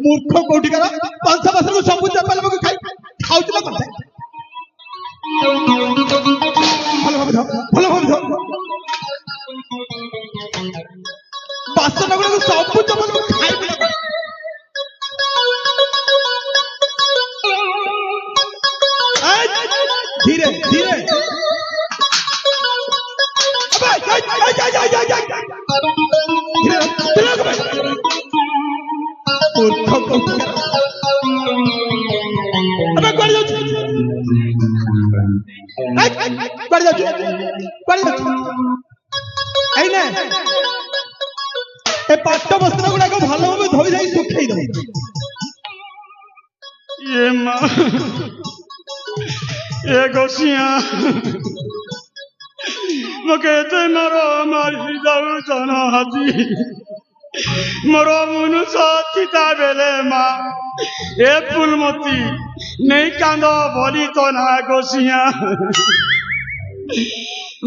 मूर्ख कोटिकार पंचा बासन को सब चप्पल को खाई खाउतला करते भलो भाबे धो बासन गुड़ा को सब चप्पल को खाई धीरे धीरे पाठ बस्त्र गुड़ा को भल भाव धोई जाई सुखई दे ये मां ये गोसिया मके ते मारो मारी जाऊ जना हाजी मरो मुनु सचिता बेले मां ए फुलमती नहीं कांदो बोली तो ना गोसिया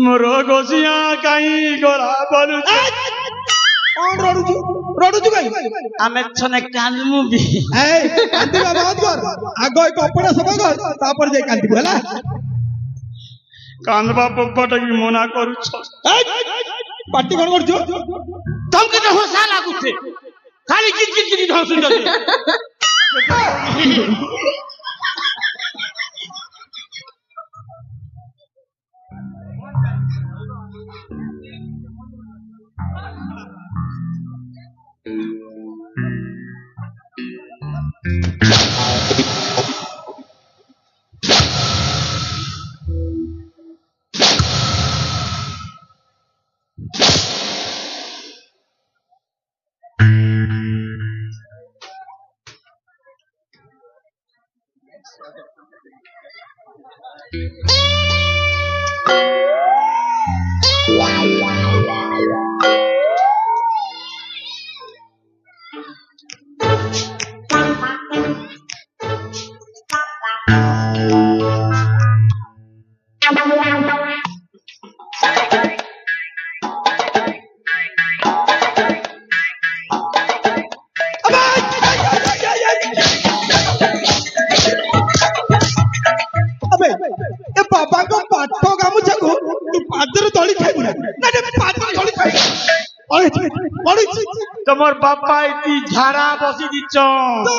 मरो गोसिया कहीं गोरा बोलू कौन रोडू कहीं आमे छने कांदमु भी ए कांदिबा बहुत कर आगो कपड़ा सब कर तापर जे कांदिबो हला कांदबा पप्पट की मना करू छ पार्टी कोन करछु तुमके तो होसा लागुछे खाली किट हंसुन जाते तमर बापा इति झाड़ा बसी दिच तो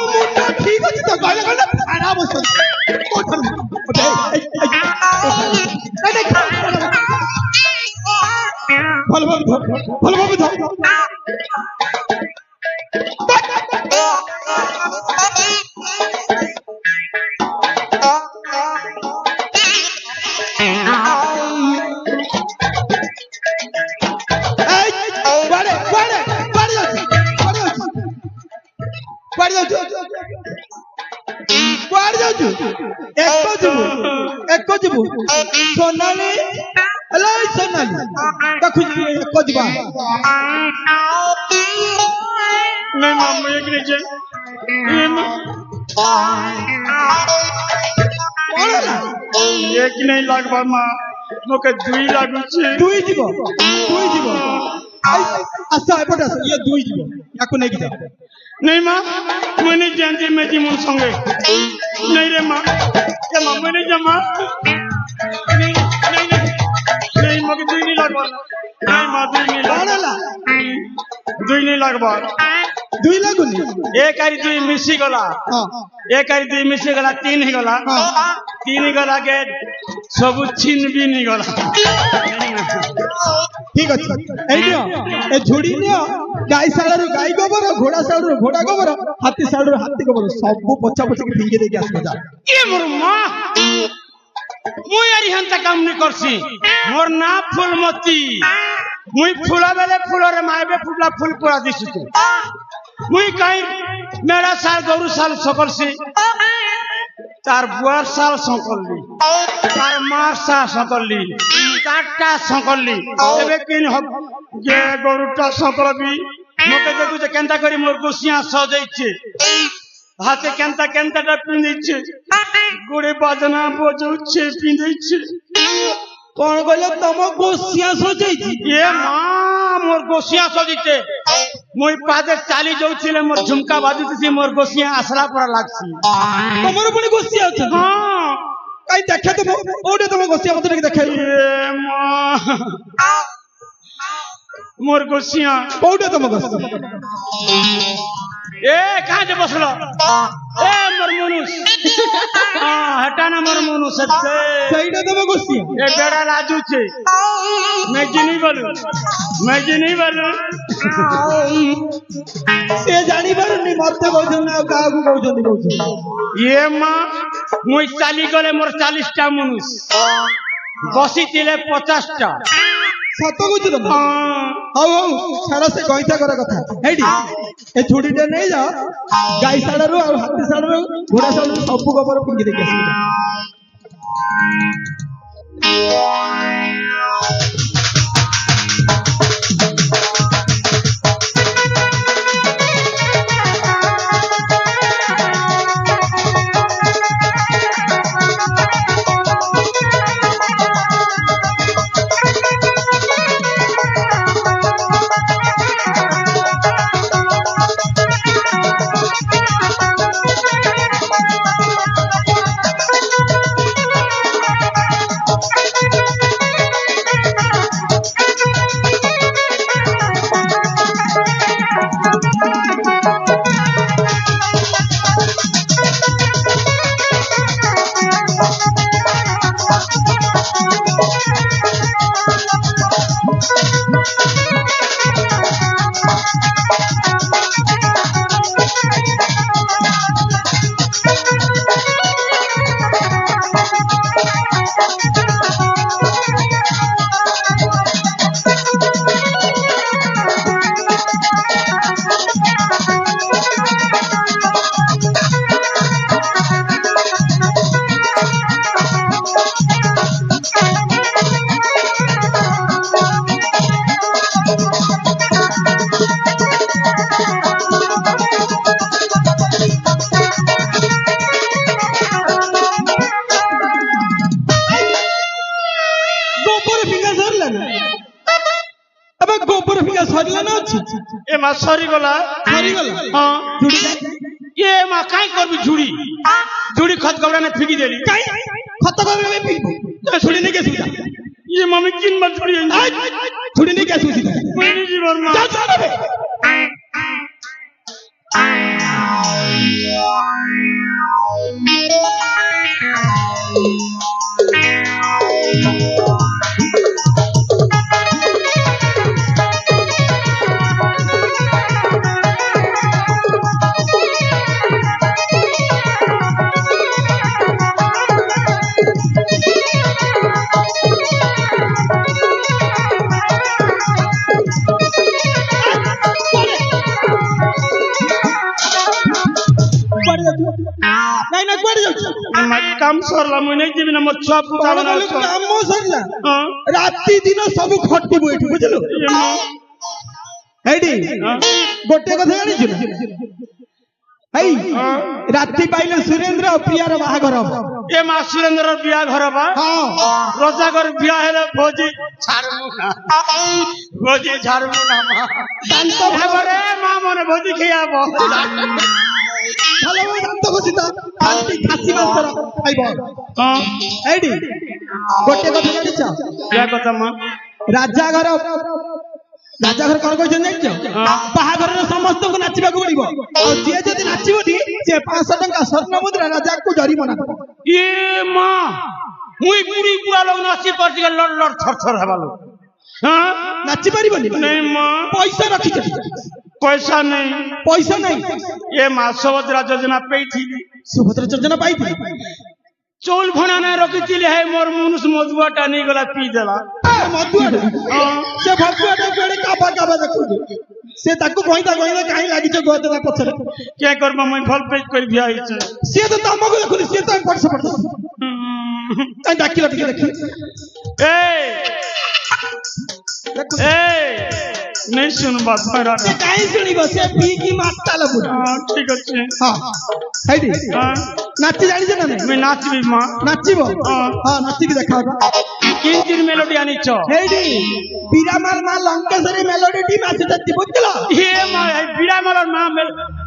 मुंडा ठीक अछि तो गले गले झाड़ा बस भल भाबे धो एको जीवु सोनाली हेलो सोनाली देखु एको जीवा नहीं मम्मी एक नहीं जे एक नहीं लागबा मां मोके दुई लागु छे दुई जीव अच्छा एपट ये दुई जीव याको नहीं कि नहीं मां मने जानते मैं जी मुन संगे नहीं रे मां ये मां मने जमा नहीं मगे दुई नहीं लागबा नहीं मां दुई नहीं लागबा दुई लागुनी एक आरी दुई मिसी गला एक आरी दुई मिसी गला तीन ही गला तीन ही गला के सब छिन भी नहीं गला ठीक अछि ए नियो ए झुड़ी नियो गाय साळर गाय गोबर घोड़ा साळर घोड़ा गोबर हाथी साळर हाथी गोबर सब बच्चा बच्चा के फिंगे देके आस जा ए मोर मां मुई यारी हंता काम नहीं करसी मोर ना फूलमती मुई फूला बेले फूलरे मायबे फूला फूल पूरा दिसु मुई कहीं मेरा साल गौरु साल सकल से তার বুয়ার সাল সংকললি তার মার সাল সংকললি তারটা সংকললি এবে কিন যে গরুটা সংকলবি মকে দেখুছে কেনতা করি মোর গোসিয়া সজাইছে হাতে কেনতা কেনতাটা পিঁধেছে গোড়ে বাজনা বজাউছে পিঁধেছে কোন কইল তম গোসিয়া সজাইছি এ মা মোর গোসিয়া সজিছে মই পাদে চালি যাউছিলে মোর ঝুমকা বাজুতেছি মোর গোসিয়া আসলা পড়া লাগছি তোমার পুনি গোসিয়া আছে হ্যাঁ কাই দেখে তো ওটা তম গোসিয়া মত নাকি দেখাই এ মা মোর গোসিয়া ওটা তম গোসিয়া এ কাজে বসলো এ মোর মনুষ হ্যাঁ হেটা না মোর মনুষ আছে সেইটা তম গোসিয়া এ বেড়া লাজুছে মেজি নেই বলু সে জানি পারুনি মতে কইছন না কাহাকু কইছন্তি কইছন ইয়ে মা মুই চালি গলে মোর 40টা মনুষ বসিছিলে 50টা সত কইছ তো হଉ ହଉ ଛାଡ ସେ ଗଇଁଠା କରା କଥା ହେଇଟି ଏ ଛୁଡିଟା ନେଇ ଯାଅ ଗାଈ ଶାଳରୁ ଆଉ ହାତୀ ଶାଳରୁ ଘୋଡା ଶାଳରୁ ସବୁ ଗୋବର ପିଙ୍ଗି ଦେଇକି ଆସିବ ए मा सरी गला हां ये मा काई करबी झुड़ी खत गबड़ा ने फेंकी देली काई खत गबड़ा में फेंकी छुड़ी नहीं के सुता ये मम्मी किन मत छुड़ी छुड़ी नहीं के सुता मेरी जीवन में जा जा बे नहीं ना कोड़ी जाऊ मत काम सरला मुई नहीं जीवन मोर छुआ पुता बना काम सरला राती दिन सब खट्टी बैठी बुझलो हेडी गोटे कथा जानि छु हेई राती पाइले सुरेंद्र और प्रियार बाहागर ए मा सुरेंद्र बिया घर बा हां रोजागर बिया हेले भोजी छाड़मु ना भोजी छाड़मु ना मा दांत भरे मा मने भोजी खियाबो हेलो दांत बसिता आंटी खासी मांसर खाइबो हां हेडी गोटे कथा जानि छ क्या कथा मा राजा घर कौन कहछन जानिछ बाहागर समस्त को नाचिबा को पड़िबो और जे जदी नाचिबोटी से 500 टंका स्वर्ण मुद्रा राजा को जरिमाना ये मां मुई पूरी पूरा लोग नाची परती के लड़ लड़ थर थर हेबालो हां नाची परिबनी नहीं मां पैसा रखी पैसा नहीं ये मां सुभद्रा योजना पे थी सुभद्रा योजना पाई थी चौल भणा ना रखी है मोर मनुष्य मजुआटा नहीं गला पी देला ମଧୁଆଟା ସେ ଭକୁଆଟା କୁଆଡେ କାବା କାବା ଦେଖୁଛୁ ସେ ତାକୁ କହିତା କହିଲେ କାହିଁ ଲାଗିଛ ଗୋଦନା ପଛରେ क्या करबा मैं भल पे कर बिया हिचे ସିଏ ତ ତମକୁ ଦେଖୁନି ସିଏ ତ ପଛ ପଛ କାହିଁ ଡାକିଲ ଟିକେ ଦେଖି ए ଦେଖୁ ए नहीं सुन बात मेरा ସେ କାହିଁ ଶୁଣିବ ସେ ପିଇକି ମାତାଲ ପୁରା हां ठीक আছে ହଁ ହେଇଟି हां ନାଚି ଜାଣିଛ ନା ନାଇଁ मैं नाचबी मां ନାଚିବ ହଁ ନାଚିକି ଦେଖାଅ किन किन मेलोडी आनी छ ହେଇଟି ବିରାମାଲ ମା ଲଙ୍କେଶ୍ୱରୀ ମେଲୋଡି ଟି ନାଚୁଛନ୍ତି ବୁଝିଲ ये मां बिड़ा मालर मां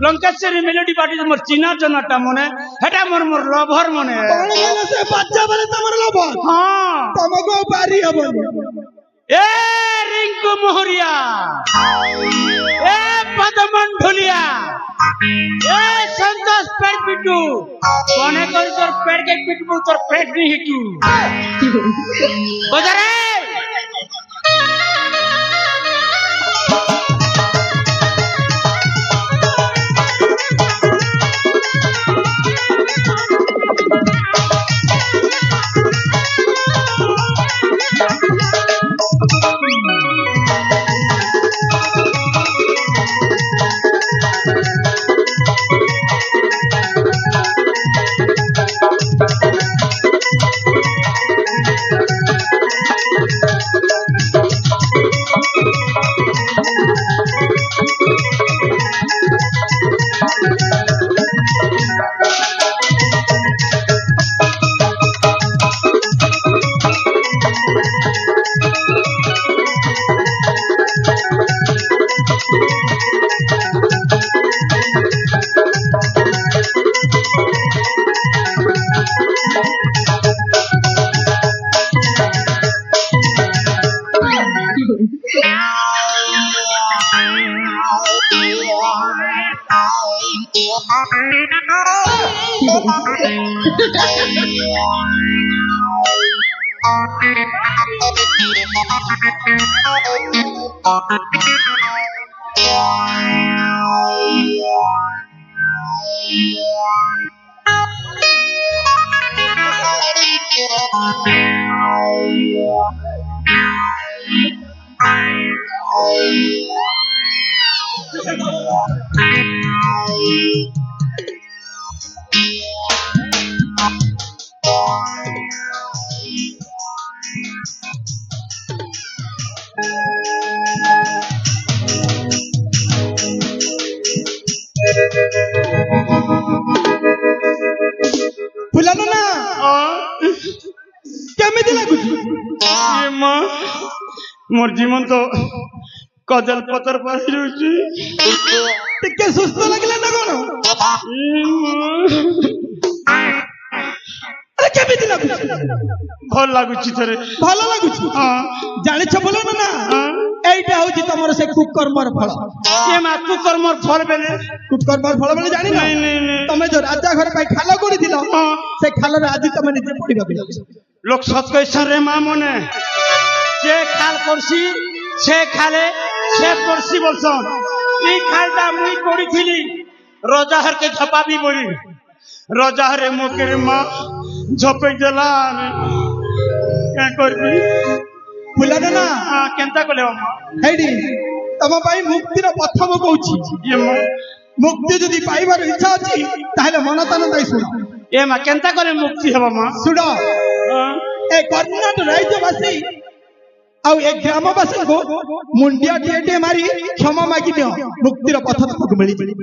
लंकेश्वरी मेलोडी पार्टी मोर चिना जनाटा मने हेटा मोर लभर मने କଣ କହିଲ ସେ ବାଚ୍ଚା ବେଳେ ତମର ଲୋଭ हां ତମକୁ ଆଉ ପାରି ହବନି ए रिंकू मोहरिया ए पदमन ढोलिया ए संतोष पेड़ पिटू कोने कर तोर पेड़ के पिटबू तोर पेट नहीं हिटू बजारे ଫୁଲନ ନା କେମିତି ଲାଗୁଛି ये मां मोर जीवन तो कजल पतर पर हिरुची ଟିକେ ସୁସ୍ଥ ଲାଗିଲା ନା କଣ ଆରେ କେମିତି ଲାଗୁଛି भल लागुची थरे ଭଲ ଲାଗୁଛି हां ଜାଣିଛ ଫୁଲନ ନା এইটা হচ্ছে তোমার সে কুকর্মর ফল ये मा तू कर मोर फल बेले কুকর্মর ফল বলে জানি না नहीं नहीं नहीं তুমি যে রাজা ঘরে পাই খাল করিছিল সে খালরে আজ তুমি নিজে পড়িବାକୁ যাচ্ছ लोग सत कैसन रे मां मने जे खाल करसी से खाले से करसी बोलसन ई खालटा मुई करिथिली रजाहर के झपाबी बोली रजाहरे मोके रे मां झपे देला क्या करबी ফুলন না हां केनता कोले मां এইটি তম পাই মুক্তির পথ মু কହୁছি ये मां মুক্তি যদি পাইবার ইচ্ছা আছে তাহলে মনতন তাই শুনো ये मां केनता कोले मुक्ति हेबा मां শুনো हां এই কর্ণাট রাজ্যবাসী ଆଉ ଏ ଗ୍ରାମବାସୀଙ୍କୁ ମୁଣ୍ଡିଆ ଟିଏ ମାରି କ୍ଷମା ମାଗି ଦିଅ ମୁକ୍ତିର ପଥ ତମକୁ ମିଳିଯିବ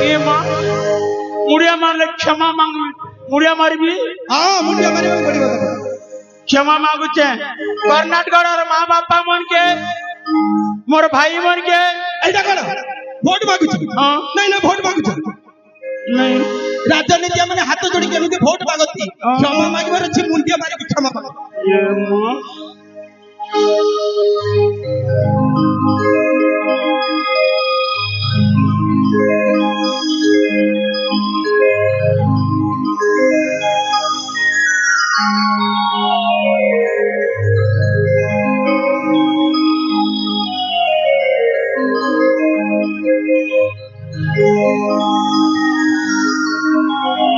ये मां मुड़िया मारले क्षमा मांग मुड़िया मारबी ହଁ ମୁଣ୍ଡିଆ ମାରିବାକୁ ପଡିବ ତମକୁ क्षमा मांगुचे कर्नाटक माँ बापा मन के मोर भाई मन के এইটা কଣ ভোট মাগুছ हाँ ନାଇଁ ନା ଭୋଟ ମାଗୁଛ नहीं ରାଜନୀତି ମାନେ ହାତ ଯୋଡି କେମିତି ଭୋଟ ମାଗନ୍ତି କ୍ଷମା ମାଗିବାର ଅଛି ମୁଣ୍ଡିଆ ମାରିକି କ୍ଷମା ମାଗ ये माँ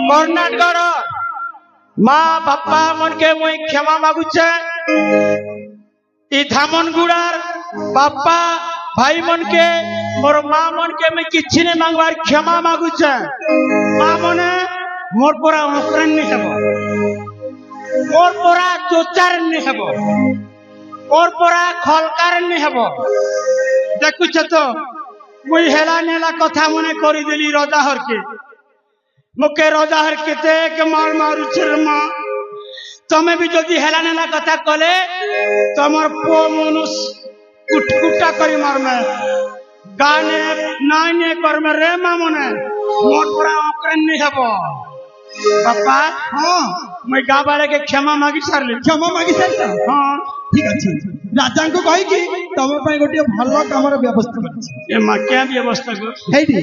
कर्नाटक মা বাপা মনকে মুই ক্ষমা মাগুছে ই ধামন গুড়ার বাপা ভাই মনকে মোর মা মনকে মুই কিছি নে মাগবার ক্ষমা মাগুছে মা মনে মোর পরা অকরান নি হব মোর পরা চোচার নি হব মোর পরা খলকার নি হব দেখুছ তো মুই হেলা নেলা কথা মনে করি দেলি রজা হরকে মুখে রজা হর কেতে মার মারুছে রে মা তুমি भी যদি হেলা নেলা কথা কলে তোমার পো মনুষ কুটকুটা করি মারমে গানে নাইনে করমে রে মা মনে মোর পরা অকরেন নি হব বাপা হ্যাঁ মুই গাঁ বাড়াকে ক্ষমা মাগি সারলি ক্ষমা মাগি সারিছ হ্যাঁ ঠিক আছে রাজাଙ୍କୁ କହିକି ତମ ପାଇଁ ଗୋଟିଏ ଭଲ କାମର ବ୍ୟବସ୍ଥା କରିଛି ଏ ମା କେ ବ୍ୟବସ୍ଥା କର ହେଇଟି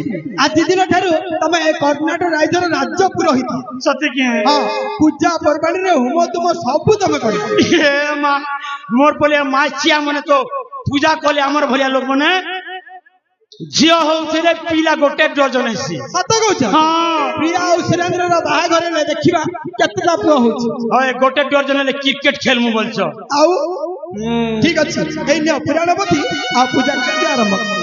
ଆଜି ଦିନ ଠାରୁ ତମେ ଏ କର୍ଣ୍ଣାଟକ ରାଜ୍ୟର ରାଜ୍ୟ ପୁରୋହିତ ସତେ କି ହଁ ପୂଜା ପର୍ବାଣୀରେ ହୋମ ତୁମ ସବୁ ତମେ କରିବ ଏ ମା মোর বলে মাছিয়া মনে তো পূজা কলে আমার ভলিয়া লোক মনে ঝিও হউছিলে পিলা গোটে ডজন এসি ସତ କହୁଛ হ্যাঁ ପ୍ରିୟା ଆଉ ସୁରେନ୍ଦ୍ରର ବାହାଘର ହେଲେ ଦେଖିବା କେତେଟା ପୁଅ ହଉଛି হয় গোটে ডজন হলে ক্রিকেট খেলমু বলছো ଆଉ ଠିକ ଅଛି ଏଇ ନିଅ ପୁରାଣ ପତି ଆଉ ପୂଜା କାର୍ଯ୍ୟ ଆରମ୍ଭ କର